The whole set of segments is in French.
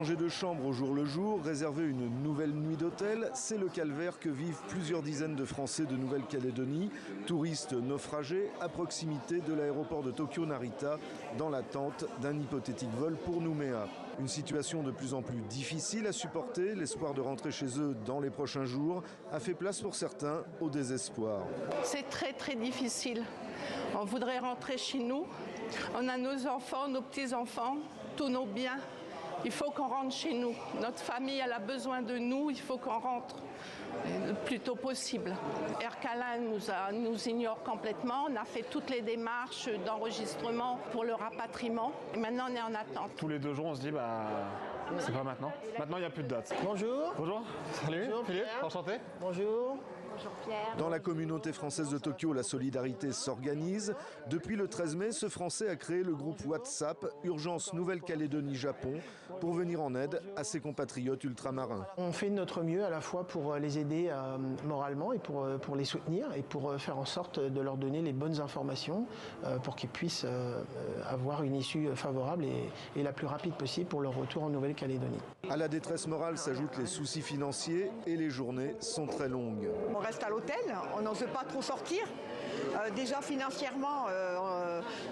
Changer de chambre au jour le jour, réserver une nouvelle nuit d'hôtel, c'est le calvaire que vivent plusieurs dizaines de Français de Nouvelle-Calédonie, touristes naufragés à proximité de l'aéroport de Tokyo-Narita, dans l'attente d'un hypothétique vol pour Nouméa. Une situation de plus en plus difficile à supporter, l'espoir de rentrer chez eux dans les prochains jours a fait place pour certains au désespoir. C'est très difficile. On voudrait rentrer chez nous, on a nos enfants, nos petits-enfants, tous nos biens. Il faut qu'on rentre chez nous. Notre famille, elle a besoin de nous, il faut qu'on rentre le plus tôt possible. Air Calin nous ignore complètement. On a fait toutes les démarches d'enregistrement pour le rapatriement. Et maintenant, on est en attente. Tous les 2 jours, on se dit, c'est pas maintenant. Maintenant, il n'y a plus de date. Bonjour. Bonjour. Salut. Bonjour, Philippe. Pierre. Enchanté. Bonjour. Dans la communauté française de Tokyo, la solidarité s'organise. Depuis le 13 mai, ce Français a créé le groupe WhatsApp Urgence Nouvelle-Calédonie-Japon pour venir en aide à ses compatriotes ultramarins. On fait de notre mieux à la fois pour les aider moralement et pour les soutenir et pour faire en sorte de leur donner les bonnes informations pour qu'ils puissent avoir une issue favorable et la plus rapide possible pour leur retour en Nouvelle-Calédonie. À la détresse morale s'ajoutent les soucis financiers et les journées sont très longues. On reste à l'hôtel, on n'ose pas trop sortir. Déjà financièrement,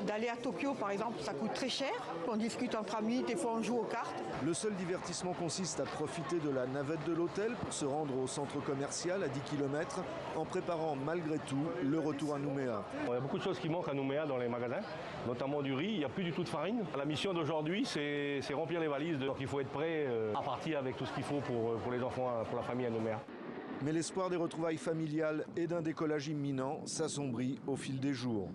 d'aller à Tokyo par exemple, ça coûte très cher. On discute entre amis, des fois on joue aux cartes. Le seul divertissement consiste à profiter de la navette de l'hôtel pour se rendre au centre commercial à 10 km en préparant malgré tout le retour à Nouméa. Il y a beaucoup de choses qui manquent à Nouméa dans les magasins, notamment du riz. Il n'y a plus du tout de farine. La mission d'aujourd'hui, c'est remplir les valises. Donc il faut être prêt à partir avec tout ce qu'il faut pour les enfants, pour la famille à Nouméa. Mais l'espoir des retrouvailles familiales et d'un décollage imminent s'assombrit au fil des jours.